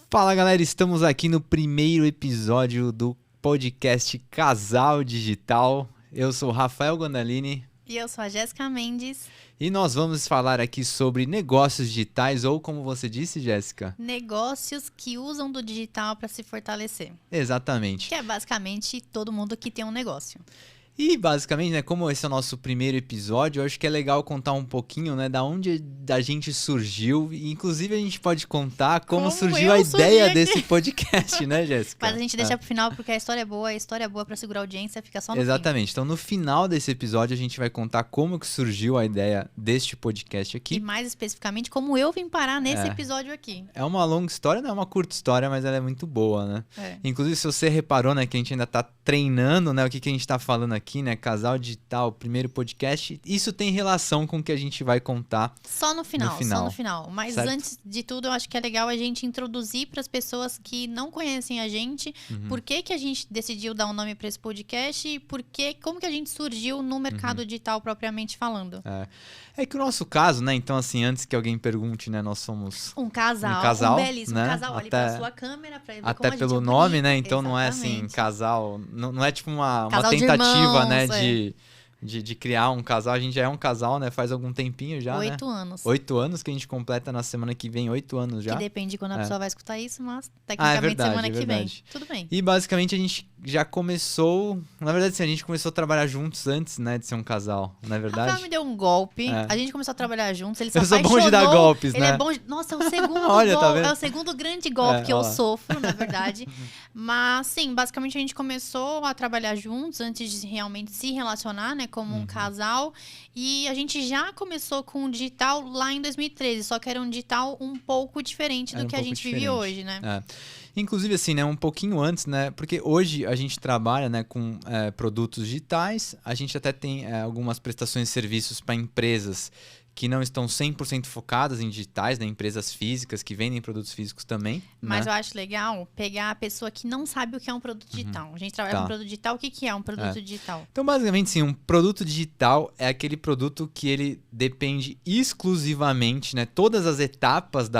Fala galera, estamos aqui no primeiro episódio do podcast Casal Digital. Eu sou o Rafael Gondalini. E eu sou a Jéssica Mendes. E nós vamos falar aqui sobre negócios digitais, ou como você disse, Jéssica? Negócios que usam do digital para se fortalecer. Exatamente. Que é basicamente todo mundo que tem um negócio. E basicamente, né, como esse é o nosso primeiro episódio, eu acho que é legal contar um pouquinho, né, da onde a gente surgiu. E inclusive a gente pode contar como surgiu a ideia desse podcast, né, Jéssica? Mas a gente deixa pro final porque a história é boa para segurar a audiência, fica só no Exatamente. Então no final desse episódio a gente vai contar como que surgiu a ideia deste podcast aqui. E mais especificamente como eu vim parar nesse episódio aqui. É uma longa história, não é uma curta história, mas ela é muito boa, né? Inclusive se você reparou, né, que a gente ainda tá treinando, né, o que a gente tá falando aqui, né, Casal Digital, primeiro podcast, isso tem relação com o que a gente vai contar só no final. Mas certo? Antes de tudo, eu acho que é legal a gente introduzir para as pessoas que não conhecem a gente, por que a gente decidiu dar um nome para esse podcast e como que a gente surgiu no mercado digital propriamente falando. É que o nosso caso, né, então assim, antes que alguém pergunte, né, nós somos um casal, um belíssimo, né? casal, olhe para sua câmera para ver como a até gente pelo é nome, bonito. né, então Exatamente. não é assim, casal, não é tipo uma Casal tentativa, de irmãos, né, de criar um casal. A gente já é um casal, né, faz algum tempinho já, 8 anos. 8 anos que a gente completa na semana que vem, 8 anos já. Que depende de quando a pessoa vai escutar isso, mas tecnicamente semana que vem. Tudo bem. E basicamente a gente já começou, na verdade assim, a gente começou a trabalhar juntos antes, né, de ser um casal, não é verdade? Rafael me deu um golpe, a gente começou a trabalhar juntos, ele se Eu sou apaixonou. bom de dar golpes, ele né? é bom de... Nossa, é o segundo Olha, golpe, tá vendo? é o segundo grande golpe que eu sofro, na verdade. Mas sim, basicamente a gente começou a trabalhar juntos antes de realmente se relacionar, né, como um casal. E a gente já começou com o digital lá em 2013, só que era um digital um pouco diferente do que a gente vive hoje, né? Inclusive, assim, né, um pouquinho antes, né, porque hoje a gente trabalha, né, com produtos digitais, a gente até tem algumas prestações de serviços para empresas que não estão 100% focadas em digitais, né, empresas físicas que vendem produtos físicos também. Mas né? eu acho legal pegar a pessoa que não sabe o que é um produto digital. A gente trabalha com produto digital, o que é um produto digital? Então, basicamente, sim, um produto digital é aquele produto que ele depende exclusivamente, né, todas as etapas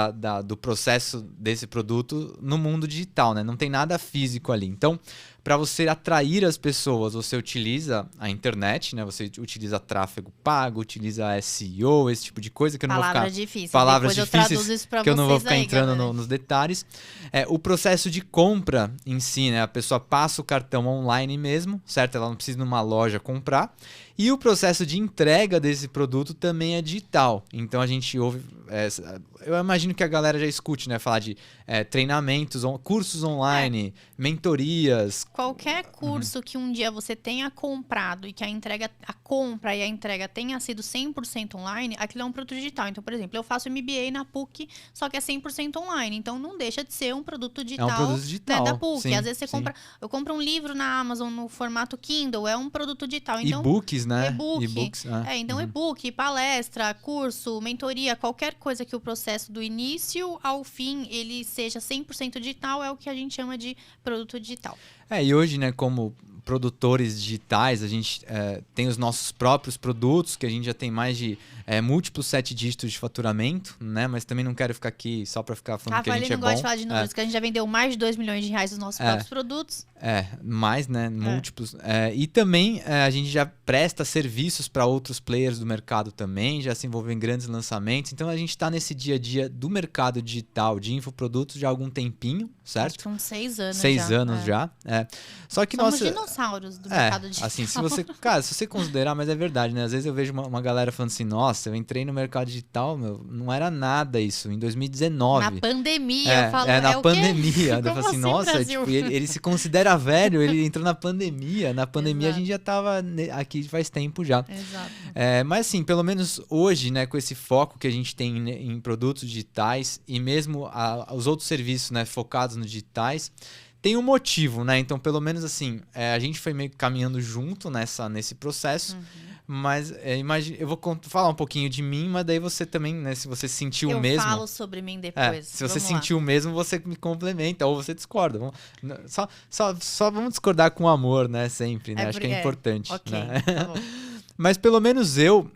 do processo desse produto no mundo digital, né? Não tem nada físico ali. Então, para você atrair as pessoas, você utiliza a internet, né? Você utiliza tráfego pago, utiliza SEO, esse tipo de coisa que eu não vou ficar... Palavras difíceis que eu não vou ficar entrando nos detalhes. O processo de compra em si, né? A pessoa passa o cartão online mesmo, certo? Ela não precisa ir numa loja comprar. E o processo de entrega desse produto também é digital. Então a gente ouve... eu imagino que a galera já escute, né? Falar de treinamentos, cursos online, mentorias. Qualquer curso que um dia você tenha comprado e que a compra e a entrega tenha sido 100% online, aquilo é um produto digital. Então, por exemplo, eu faço MBA na PUC, só que é 100% online. Então não deixa de ser um produto digital, né, da PUC. Sim, às vezes eu compro um livro na Amazon no formato Kindle, é um produto digital. Então, e-books, né? E-books. Então e-book, palestra, curso, mentoria, qualquer coisa que o processo do início ao fim ele seja 100% digital é o que a gente chama de produto digital. E hoje, né, como produtores digitais, a gente tem os nossos próprios produtos, que a gente já tem mais de múltiplos 7 dígitos de faturamento, né? Mas também não quero ficar aqui só para ficar falando que a gente é bom. Não gosta de falar de números, que a gente já vendeu mais de 2 milhões de reais dos nossos próprios produtos. Mais, né? Múltiplos. E também a gente já presta serviços para outros players do mercado também, já se envolveu em grandes lançamentos. Então a gente está nesse dia a dia do mercado digital de infoprodutos já há algum tempinho, certo? Acho que uns 6 anos 6 anos já. Só que somos dinossauros do mercado digital. Assim, se você considerar, mas é verdade, né? Às vezes eu vejo uma galera falando assim, nossa, eu entrei no mercado digital, não era nada isso, em 2019. Na pandemia, eu falo, na pandemia. Eu falo assim, nossa, tipo, ele se considera velho, ele entrou na pandemia. Na pandemia a gente já tava aqui faz tempo já. Exato. Mas assim, pelo menos hoje, né, com esse foco que a gente tem em produtos digitais e mesmo os outros serviços, né, focados nos digitais, tem um motivo, né? Então, pelo menos assim, a gente foi meio que caminhando junto nesse processo. Mas eu vou falar um pouquinho de mim, mas daí você também, né? Se você sentiu o mesmo... Eu falo sobre mim depois. Se você sentiu o mesmo, você me complementa ou você discorda. Só vamos discordar com amor, né? Sempre, né? Acho que é importante. Ok, né? tá bom. Mas pelo menos eu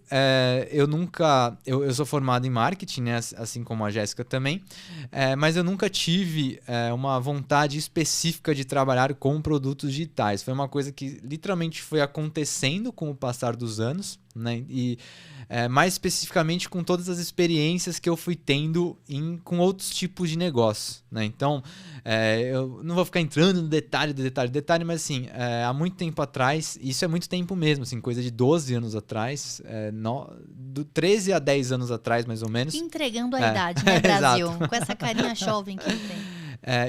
nunca... Eu sou formado em marketing, né? Assim como a Jéssica também. Mas eu nunca tive uma vontade específica de trabalhar com produtos digitais. Foi uma coisa que literalmente foi acontecendo com o passar dos anos, né? E mais especificamente com todas as experiências que eu fui tendo com outros tipos de negócio, né? Então, eu não vou ficar entrando no detalhe, mas assim, há muito tempo atrás, isso é muito tempo mesmo, assim, coisa de 12 anos atrás, do 13 a 10 anos atrás, mais ou menos. Entregando a idade, né, Brasil? Com essa carinha jovem que ele tem.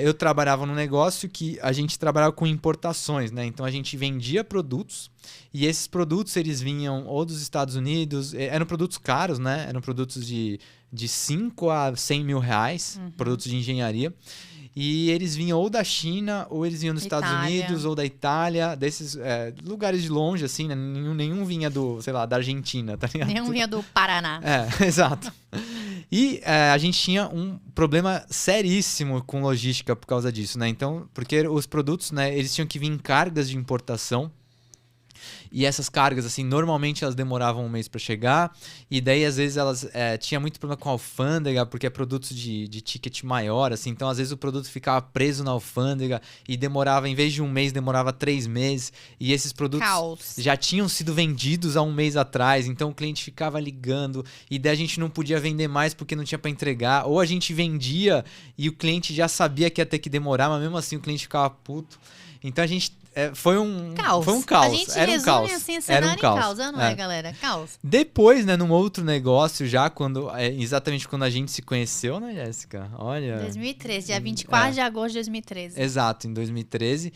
Eu trabalhava num negócio que a gente trabalhava com importações, né? Então a gente vendia produtos e esses produtos eles vinham ou dos Estados Unidos, eram produtos caros, né? Eram produtos de 5 a 100 mil reais, produtos de engenharia. E eles vinham ou da China, ou eles vinham dos Estados Unidos, ou da Itália, desses lugares de longe, assim, né? Nenhum vinha da Argentina, tá ligado? Nenhum vinha do Paraná. Exato. E a gente tinha um problema seríssimo com logística por causa disso, né? Então, porque os produtos, né, eles tinham que vir em cargas de importação. E essas cargas, assim, normalmente elas demoravam um mês para chegar. E daí, às vezes, elas tinham muito problema com a alfândega, porque é produtos de ticket maior, assim. Então, às vezes, o produto ficava preso na alfândega e demorava, em vez de um mês, demorava 3 meses. E esses produtos já tinham sido vendidos há um mês atrás. Então, o cliente ficava ligando. E daí, a gente não podia vender mais porque não tinha para entregar. Ou a gente vendia e o cliente já sabia que ia ter que demorar, mas mesmo assim o cliente ficava puto. Então, a gente... Foi um caos. A gente era um caos. Assim, era um caos, não é, galera? Caos. Depois, né, num outro negócio, já exatamente quando a gente se conheceu, né, Jéssica? Olha... 2013, dia 24 de agosto de 2013. Exato, em 2013.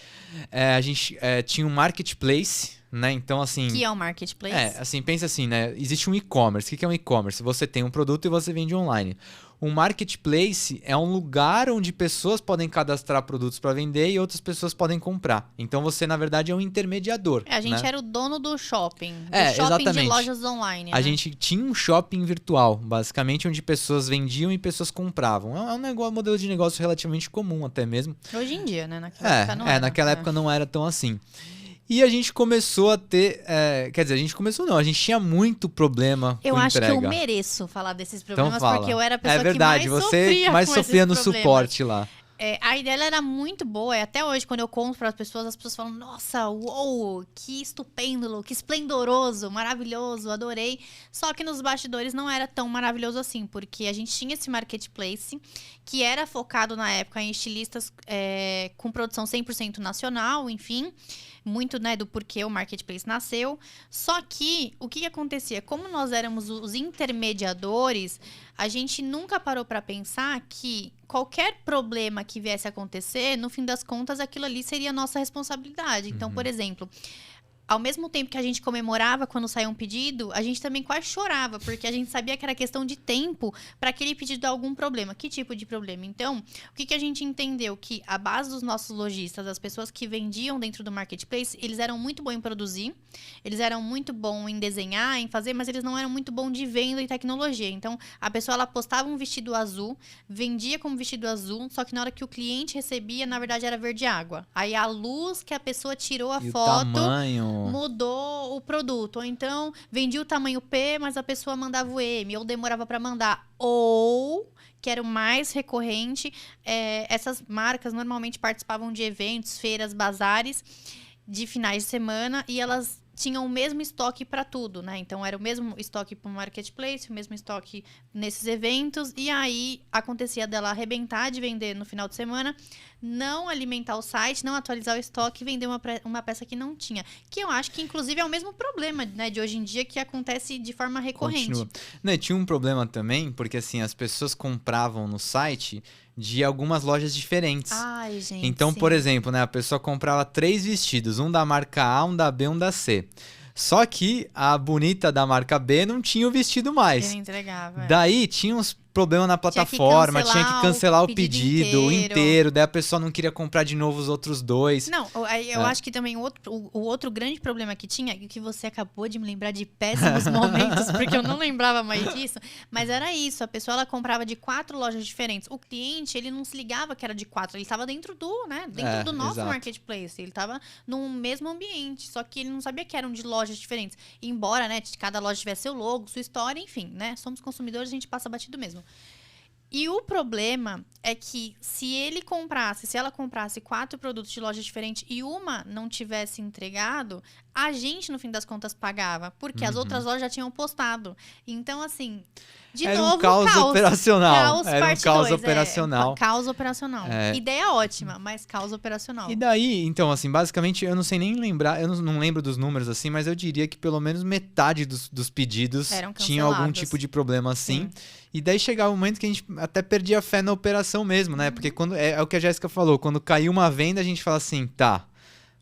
A gente tinha um marketplace, né? Então, assim... Que é um marketplace? Assim, pensa assim, né? Existe um e-commerce. O que é um e-commerce? Você tem um produto e você vende online. Um marketplace é um lugar onde pessoas podem cadastrar produtos para vender e outras pessoas podem comprar. Então você, na verdade, é um intermediador. A gente era o dono do shopping. Shopping exatamente. De lojas online. A gente tinha um shopping virtual, basicamente, onde pessoas vendiam e pessoas compravam. É um modelo de negócio relativamente comum até mesmo. Hoje em dia, né? Naquela época não era. Naquela época não era tão assim. E a gente começou a ter... quer dizer, a gente começou não. A gente tinha muito problema com entrega. Eu acho que eu mereço falar desses problemas, então, porque eu era a pessoa verdade, que mais você mais sofria no suporte lá. A ideia era muito boa. E até hoje, quando eu conto para as pessoas falam: nossa, uou, que estupendo, que esplendoroso, maravilhoso, adorei. Só que nos bastidores não era tão maravilhoso assim, porque a gente tinha esse marketplace que era focado na época em estilistas com produção 100% nacional, enfim. Muito, né, do porquê o marketplace nasceu. Só que, o que acontecia? Como nós éramos os intermediadores, a gente nunca parou para pensar que qualquer problema que viesse a acontecer, no fim das contas, aquilo ali seria a nossa responsabilidade. Então, por exemplo... Ao mesmo tempo que a gente comemorava quando saía um pedido, a gente também quase chorava, porque a gente sabia que era questão de tempo para aquele pedido dar algum problema. Que tipo de problema? Então, o que a gente entendeu? Que a base dos nossos lojistas, as pessoas que vendiam dentro do marketplace, eles eram muito bons em produzir, eles eram muito bons em desenhar, em fazer, mas eles não eram muito bons de venda e tecnologia. Então, a pessoa ela postava um vestido azul, vendia como vestido azul, só que na hora que o cliente recebia, na verdade era verde água. Aí a luz que a pessoa tirou a foto... O tamanho... mudou o produto, ou então vendia o tamanho P, mas a pessoa mandava o M, ou demorava para mandar, ou que era o mais recorrente, essas marcas normalmente participavam de eventos, feiras, bazares de finais de semana e elas tinham o mesmo estoque para tudo, né? Então, era o mesmo estoque para o marketplace, o mesmo estoque nesses eventos. E aí, acontecia dela arrebentar de vender no final de semana, não alimentar o site, não atualizar o estoque e vender uma peça que não tinha. Que eu acho que, inclusive, é o mesmo problema, né, de hoje em dia, que acontece de forma recorrente. Continua. Não, tinha um problema também, porque, assim, as pessoas compravam no site... de algumas lojas diferentes. Ai, gente. Então, sim. por exemplo, né, a pessoa comprava 3 vestidos, um da marca A, um da B, um da C. Só que a bonita da marca B não tinha o vestido mais. Ele entregava. Daí tinha uns problema na plataforma, tinha que cancelar o pedido inteiro, daí a pessoa não queria comprar de novo os outros 2. Não, eu acho que também o outro grande problema que tinha, que você acabou de me lembrar de péssimos momentos, porque eu não lembrava mais disso, mas era isso, a pessoa ela comprava de 4 lojas diferentes. O cliente, ele não se ligava que era de 4, ele estava dentro do nosso exato. marketplace, ele estava no mesmo ambiente, só que ele não sabia que eram de lojas diferentes. Embora, né, cada loja tivesse seu logo, sua história, enfim, né, somos consumidores, a gente passa batido mesmo. E o problema é que se ela comprasse 4 produtos de loja diferente e uma não tivesse entregado, a gente, no fim das contas, pagava. Porque as outras lojas já tinham postado. Então, assim, era novo, um caos operacional. Era um caos operacional. Caos operacional. Ideia ótima, mas caos operacional. E daí, então, assim, basicamente, eu não sei nem lembrar, eu não lembro dos números, assim, mas eu diria que pelo menos metade dos pedidos tinham algum tipo de problema assim. E daí chegava um momento que a gente até perdia a fé na operação mesmo, né? Porque quando é o que a Jéssica falou, quando caiu uma venda, a gente fala assim, tá,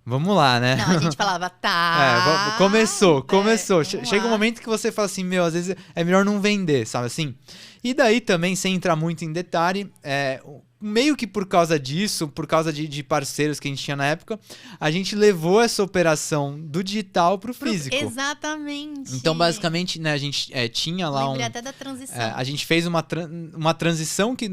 vamos lá, né? Não, a gente falava, tá. Começou. Chega um momento que você fala assim, às vezes é melhor não vender, sabe assim? E daí também, sem entrar muito em detalhe, meio que por causa disso, por causa de parceiros que a gente tinha na época, a gente levou essa operação do digital pro físico. Exatamente. Então, basicamente, né, a gente tinha lá Lembrei até da transição. A gente fez uma transição que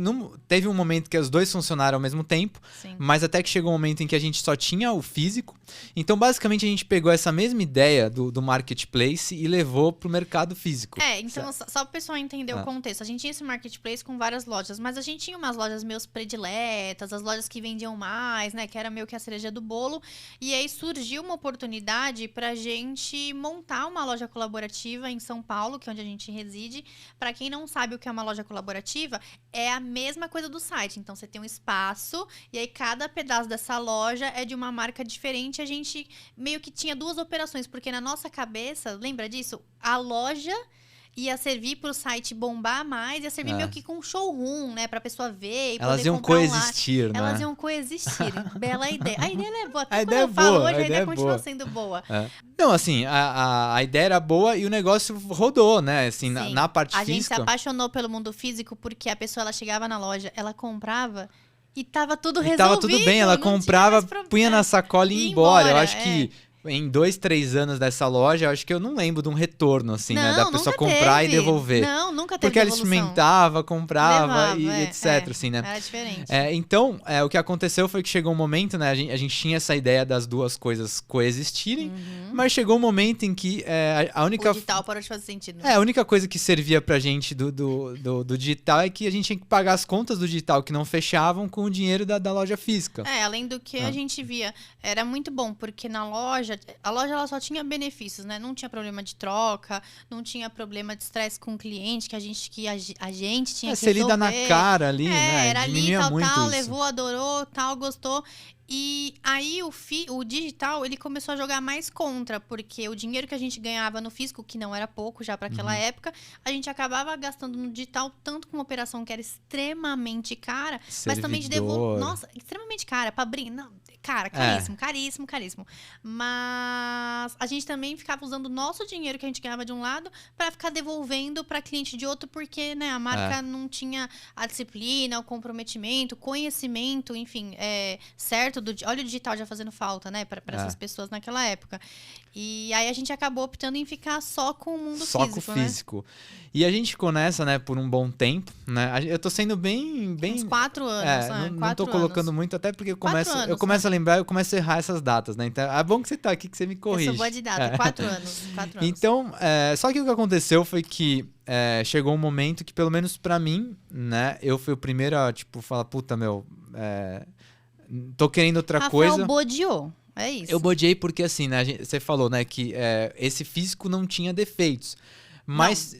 teve um momento que os dois funcionaram ao mesmo tempo, mas até que chegou um momento em que a gente só tinha o físico. Então, basicamente, a gente pegou essa mesma ideia do marketplace e levou pro mercado físico. Então, só pro pessoal entender o contexto. A gente tinha esse marketplace com várias lojas, mas a gente tinha umas lojas meio prediletas, as lojas que vendiam mais, né, que era meio que a cereja do bolo, e aí surgiu uma oportunidade pra gente montar uma loja colaborativa em São Paulo, que é onde a gente reside. Pra quem não sabe o que é uma loja colaborativa, é a mesma coisa do site, então você tem um espaço, e aí cada pedaço dessa loja é de uma marca diferente. A gente meio que tinha 2 operações, porque na nossa cabeça, lembra disso? A loja ia servir pro site bombar mais, ia servir meio que com showroom, né? Pra pessoa ver e elas poder iam comprar coexistir, né? Elas iam coexistir. Bela ideia. A ideia é boa. Até quando eu falo hoje, a ideia continua sendo boa. Não, assim, a ideia era boa e o negócio rodou, né? Assim, na parte física. A gente se apaixonou pelo mundo físico porque a pessoa, ela chegava na loja, ela comprava e tava tudo resolvido. Tava tudo bem, ela comprava, punha na sacola e ia embora. Eu acho que em 2, 3 anos dessa loja, eu acho que eu não lembro de um retorno, assim, né? Da pessoa comprar e devolver. Não, nunca teve porque ela experimentava, comprava e etc, assim, né? Era diferente. Então, o que aconteceu foi que chegou um momento, né? A gente tinha essa ideia das duas coisas coexistirem, mas chegou um momento em que a única... O digital parou de fazer sentido. A única coisa que servia pra gente do digital é que a gente tinha que pagar as contas do digital que não fechavam com o dinheiro da loja física. Além do que a gente via, era muito bom, porque na loja, a loja ela só tinha benefícios, né? Não tinha problema de troca, não tinha problema de estresse com o cliente, que a gente tinha que resolver. Você lida na cara ali, né? Era ali, tal, isso. levou, adorou, tal, gostou. E aí o digital, ele começou a jogar mais contra, porque o dinheiro que a gente ganhava no físico, que não era pouco já para aquela época, a gente acabava gastando no digital, tanto com uma operação que era extremamente cara, mas também de devolver. Nossa, extremamente cara, para abrir. Não, cara, caríssimo. Mas a gente também ficava usando o nosso dinheiro que a gente ganhava de um lado para ficar devolvendo para cliente de outro, porque, né, a marca não tinha a disciplina, o comprometimento, o conhecimento, enfim, certo. Olha o digital já fazendo falta, né, para essas pessoas naquela época. E aí a gente acabou optando em ficar só com o mundo físico. Só com o físico. Né? E a gente ficou nessa, né, por um bom tempo, né? Eu tô sendo bem... Uns 4 anos, não tô colocando muito, até porque eu começo a lembrar, eu começo a errar essas datas, né? Então, é bom que você tá aqui, que você me corrige. Eu sou boa de data, 4 anos. Então, só que o que aconteceu foi que chegou um momento que, pelo menos pra mim, né, eu fui o primeiro a, tipo, falar, puta, tô querendo outra coisa. Rafael bodeou, é isso. Eu bodeei porque, assim, né, você falou, né, que esse físico não tinha defeitos. Mas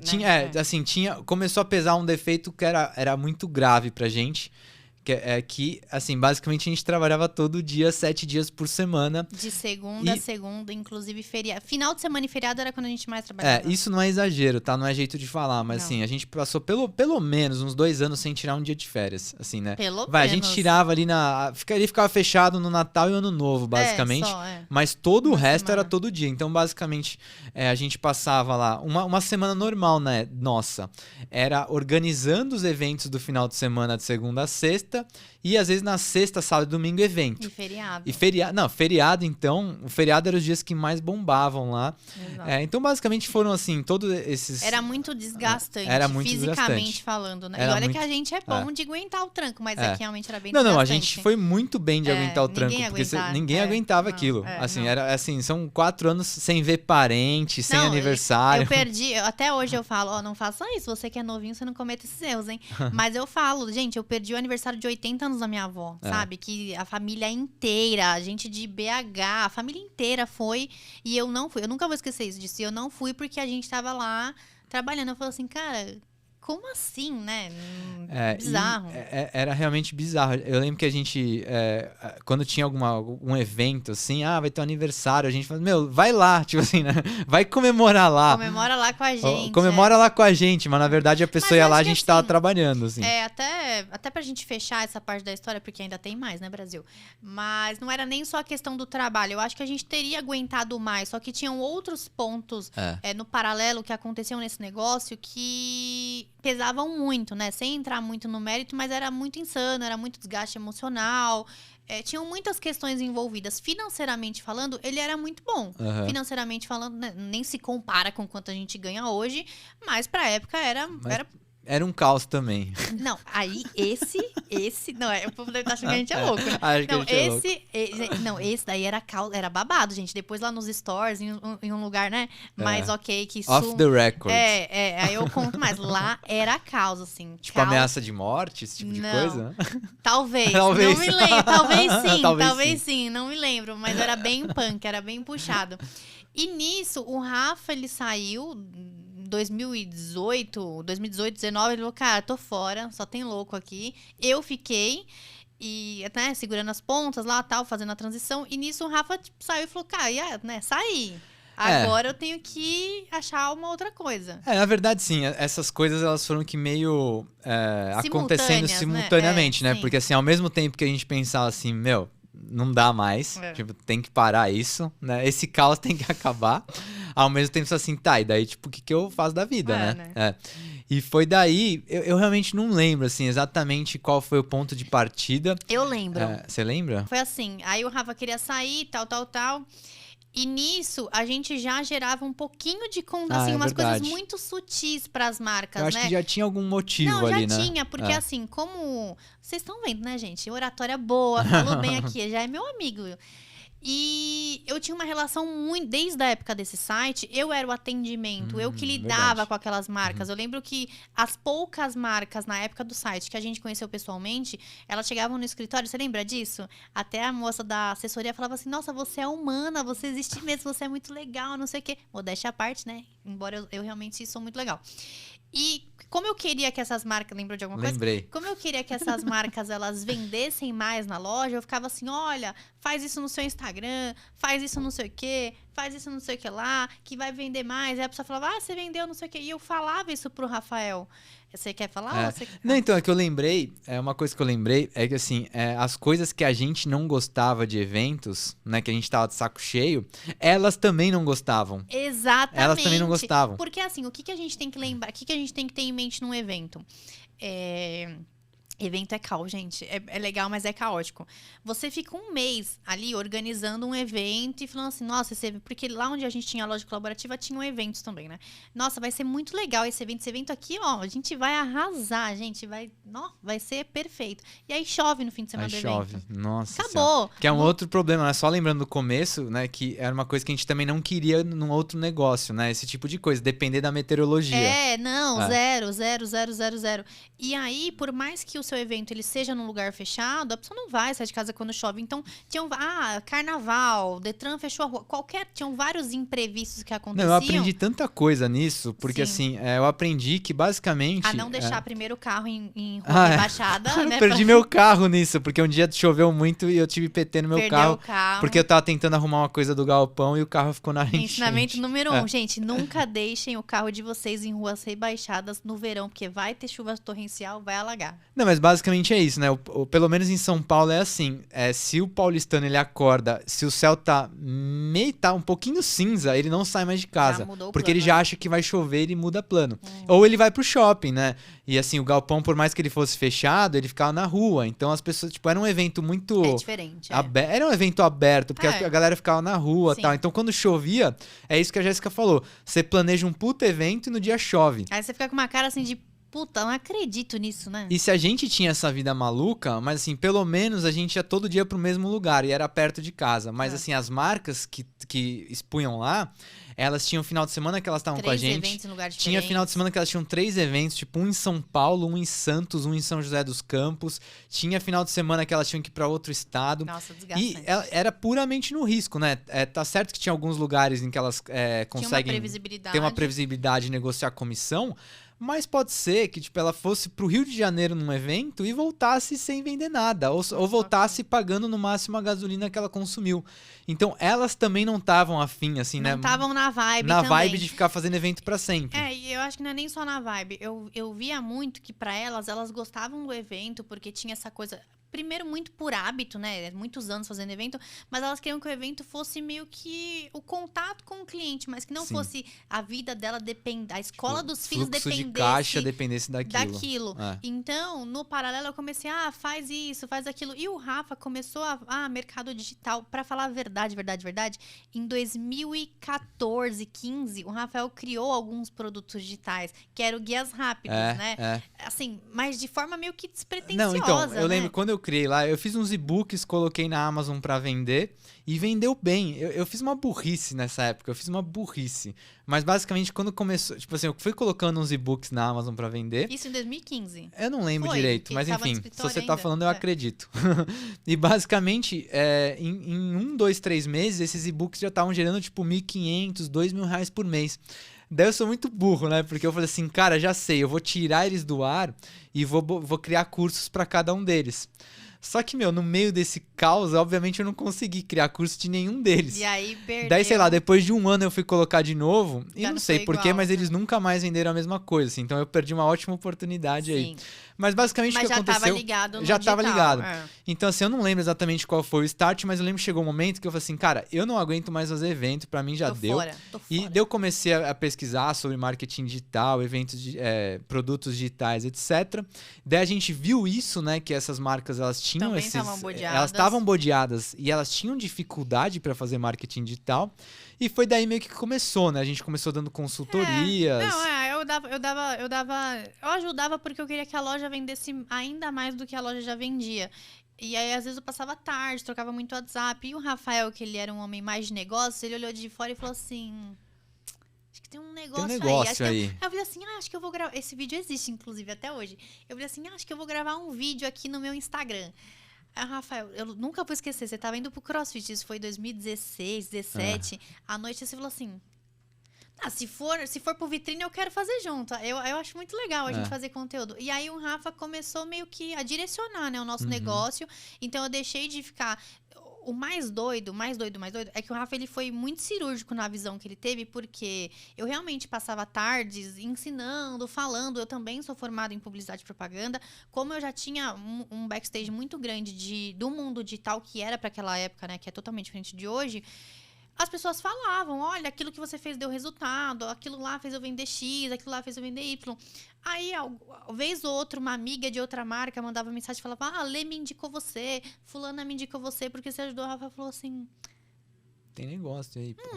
começou a pesar um defeito que era muito grave pra gente, Que, assim, basicamente a gente trabalhava todo dia, 7 dias por semana. De segunda a segunda, inclusive feriado. Final de semana e feriado era quando a gente mais trabalhava. Isso não é exagero, tá? Não é jeito de falar, mas assim, a gente passou pelo menos uns 2 anos sem tirar um dia de férias, assim, né? Menos. A gente tirava ali ele ficava fechado no Natal e Ano Novo, basicamente. Mas todo o resto era todo dia. Então, basicamente, a gente passava lá uma semana normal, né? Nossa. Era organizando os eventos do final de semana de segunda a sexta. E às vezes na sexta, sábado e domingo, evento. E feriado. Não, feriado, então. O feriado era os dias que mais bombavam lá. Então, basicamente, foram assim, todos esses. Era muito desgastante, era muito fisicamente falando, né? E olha que a gente é bom de aguentar o tranco, mas aqui realmente era bem desgastante. Não, a gente foi muito bem de aguentar o tranco, porque ninguém aguentava aquilo. Era assim, são 4 anos sem ver parente, sem aniversário. Eu perdi, até hoje eu falo, não faça isso, você que é novinho, você não cometa esses erros, hein? Mas eu falo, gente, eu perdi o aniversário de 80 anos da minha avó, sabe? Que a família inteira, a gente de BH, a família inteira foi e eu não fui. Eu nunca vou esquecer isso, disso. Eu não fui porque a gente tava lá trabalhando. Eu falei assim, cara, como assim, né? Bizarro. Era realmente bizarro. Eu lembro que a gente, quando tinha algum evento, assim, vai ter um aniversário, a gente falava, vai lá, tipo assim, né? Vai comemorar lá. Comemora lá com a gente. Comemora lá com a gente, mas na verdade a pessoa ia lá, a gente assim, tava trabalhando, assim. Até pra gente fechar essa parte da história, porque ainda tem mais, né, Brasil? Mas não era nem só a questão do trabalho. Eu acho que a gente teria aguentado mais, só que tinham outros pontos no paralelo que aconteciam nesse negócio que pesavam muito, né? Sem entrar muito no mérito, mas era muito insano, era muito desgaste emocional. Tinham muitas questões envolvidas. Financeiramente falando, ele era muito bom. Financeiramente falando, né, nem se compara com quanto a gente ganha hoje, mas pra época era um caos também. Não, aí esse... Não, o povo deve estar achando que a gente é louco, né? Esse daí era babado, gente. Depois lá nos stores, em um lugar, né? Mais ok, que Off the record. Aí eu conto mais. Lá era caos, assim. Tipo ameaça de morte, esse tipo de coisa? Talvez. Não me lembro. Talvez sim, não me lembro. Mas era bem punk, era bem puxado. E nisso, o Rafa, ele saiu... 2018, 2019, ele falou, cara, tô fora, só tem louco aqui. Eu fiquei, e até segurando as pontas lá, tal, fazendo a transição. E nisso o Rafa saiu e falou, cara, saí. Agora eu tenho que achar uma outra coisa. Na verdade, sim. Essas coisas, elas foram que meio acontecendo simultaneamente, né? Porque assim, ao mesmo tempo que a gente pensava assim, não dá mais, tipo, tem que parar isso, né? Esse caos tem que acabar. Ao mesmo tempo, assim, e daí, tipo, o que eu faço da vida, né? E foi daí, eu realmente não lembro, assim, exatamente qual foi o ponto de partida. Eu lembro. Você lembra? Foi assim, aí o Rafa queria sair, tal. E nisso, a gente já gerava um pouquinho de assim, umas coisas muito sutis para as marcas, né? Eu acho que já tinha algum motivo ali, né? Já tinha, porque assim, como... Vocês estão vendo, né, gente? Oratória boa, falou bem aqui, já é meu amigo. E eu tinha uma relação muito... Desde a época desse site, eu era o atendimento, eu que lidava com aquelas marcas. Eu lembro que as poucas marcas na época do site que a gente conheceu pessoalmente, elas chegavam no escritório, você lembra disso? Até a moça da assessoria falava assim, nossa, você é humana, você existe mesmo, você é muito legal, não sei o quê. Modéstia à parte, né? Embora eu realmente sou muito legal. E como eu queria que essas marcas... Lembrou de alguma coisa? Lembrei. Como eu queria que essas marcas, elas vendessem mais na loja, eu ficava assim, olha, faz isso no seu Instagram, faz isso não sei o quê, faz isso não sei o que lá, que vai vender mais. Aí a pessoa falava, você vendeu não sei o quê. E eu falava isso pro Rafael. Você quer falar? Não, então, é que eu lembrei, uma coisa que eu lembrei é que, assim, as coisas que a gente não gostava de eventos, né, que a gente tava de saco cheio, elas também não gostavam. Exatamente. Elas também não gostavam. Porque, assim, o que a gente tem que lembrar, o que a gente tem que ter em mente num evento? Evento é caos, gente. É legal, mas é caótico. Você fica um mês ali organizando um evento e falando assim, nossa, porque lá onde a gente tinha a loja colaborativa, tinham eventos também, né? Nossa, vai ser muito legal esse evento aqui, ó, a gente vai arrasar, gente, vai ser perfeito. E aí chove no fim de semana do evento. Chove, nossa. Acabou. Que é um outro problema, né? Só lembrando do começo, né, que era uma coisa que a gente também não queria num outro negócio, né? Esse tipo de coisa, depender da meteorologia. Zero. E aí, por mais que o seu evento ele seja num lugar fechado, a pessoa não vai sair de casa quando chove. Então, carnaval, Detran fechou a rua, tinham vários imprevistos que aconteciam. Não, eu aprendi tanta coisa nisso, porque assim, eu aprendi que basicamente... A não deixar primeiro o carro em rua rebaixada, né? Eu perdi meu carro nisso, porque um dia choveu muito e eu tive PT no meu carro. Porque eu tava tentando arrumar uma coisa do galpão e o carro ficou na enchente. Ensinamento número 1, gente, nunca deixem o carro de vocês em ruas rebaixadas no verão, porque vai ter chuva torrencial, vai alagar. Não, mas basicamente é isso, né? Pelo menos em São Paulo é assim, se o paulistano ele acorda, se o céu tá um pouquinho cinza, ele não sai mais de casa. Porque ele já acha que vai chover e muda plano. Ou ele vai pro shopping, né? E assim, o galpão, por mais que ele fosse fechado, ele ficava na rua. Então as pessoas, tipo, era um evento muito... É diferente, Era um evento aberto, porque a galera ficava na rua e tal. Então quando chovia, é isso que a Jéssica falou. Você planeja um puto evento e no dia chove. Aí você fica com uma cara assim de... Puta, não acredito nisso, né? E se a gente tinha essa vida maluca, mas assim, pelo menos a gente ia todo dia pro mesmo lugar e era perto de casa. Mas assim, as marcas que expunham lá, elas tinham final de semana que elas estavam com a gente. 3 eventos em lugar diferente. Tinha final de semana que elas tinham 3 eventos, tipo um em São Paulo, um em Santos, um em São José dos Campos. Tinha final de semana que elas tinham que ir pra outro estado. Nossa, desgastante. E era puramente no risco, né? Tá certo que tinha alguns lugares em que elas conseguem ter uma previsibilidade e negociar comissão. Mas pode ser que tipo, ela fosse pro Rio de Janeiro num evento e voltasse sem vender nada. Ou voltasse pagando no máximo a gasolina que ela consumiu. Então, elas também não estavam afim, assim, né? Não estavam na vibe Na também. vibe de ficar fazendo evento pra sempre. E eu acho que não é nem só na vibe. Eu via muito que pra elas gostavam do evento, porque tinha essa coisa... Primeiro, muito por hábito, né? Muitos anos fazendo evento, mas elas queriam que o evento fosse meio que o contato com o cliente, mas que não fosse a vida dela depender, a escola dos filhos dependesse de caixa dependesse daquilo. Então, no paralelo, eu comecei, faz isso, faz aquilo. E o Rafa começou mercado digital. Pra falar a verdade, em 2014, 15, o Rafael criou alguns produtos digitais, que eram guias rápidos, né? Assim, mas de forma meio que despretensiosa. Não, então, eu lembro quando eu criei lá, eu fiz uns e-books, coloquei na Amazon pra vender e vendeu bem. Eu fiz uma burrice nessa época, Mas basicamente quando começou, tipo assim, eu fui colocando uns e-books na Amazon pra vender. Isso em 2015. Eu não lembro direito, mas enfim, se você tá falando eu acredito. E basicamente, em 1, 2, 3 meses, esses e-books já estavam gerando tipo R$1.500, R$2.000 por mês. Daí eu sou muito burro, né? Porque eu falei assim, cara, já sei, eu vou tirar eles do ar e vou criar cursos para cada um deles. Só que, no meio desse caos, obviamente eu não consegui criar curso de nenhum deles. E aí perdeu. Daí, sei lá, depois de 1 ano eu fui colocar de novo e não sei porquê, mas eles nunca mais venderam a mesma coisa, assim. Então eu perdi uma ótima oportunidade aí. Mas basicamente o que aconteceu... Já tava ligado. Então assim, eu não lembro exatamente qual foi o start, mas eu lembro que chegou um momento que eu falei assim, cara, eu não aguento mais fazer evento, pra mim já deu. Tô fora. E daí eu comecei a pesquisar sobre marketing digital, eventos de produtos digitais, etc. Daí a gente viu isso, né, que essas marcas, elas tinham elas estavam bodeadas e elas tinham dificuldade pra fazer marketing digital. E foi daí meio que começou, né? A gente começou dando consultorias. Eu ajudava porque eu queria que a loja vendesse ainda mais do que a loja já vendia. E aí, às vezes, eu passava tarde, trocava muito WhatsApp. E o Rafael, que ele era um homem mais de negócio, ele olhou de fora e falou assim... Acho que tem um negócio aí. Aí eu falei assim, acho que eu vou gravar... Esse vídeo existe, inclusive, até hoje. Eu falei assim, acho que eu vou gravar um vídeo aqui no meu Instagram. Aí, Rafael, eu nunca vou esquecer, você tava indo pro CrossFit, isso foi 2016, 2017. À noite, você falou assim... se for pro vitrine, eu quero fazer junto. Eu acho muito legal a gente fazer conteúdo. E aí, o Rafa começou meio que a direcionar, né, o nosso negócio. Então, eu deixei de ficar... O mais doido é que o Rafa ele foi muito cirúrgico na visão que ele teve, porque eu realmente passava tardes ensinando, falando. Eu também sou formada em publicidade e propaganda. Como eu já tinha um backstage muito grande do mundo digital, que era para aquela época, né, que é totalmente diferente de hoje, as pessoas falavam, olha, aquilo que você fez deu resultado, aquilo lá fez eu vender X, aquilo lá fez eu vender Y. Aí, vez ou outra, uma amiga de outra marca mandava mensagem e falava, Lê me indicou você, fulana me indicou você, porque você ajudou. A Rafa falou assim... Tem negócio aí, pô.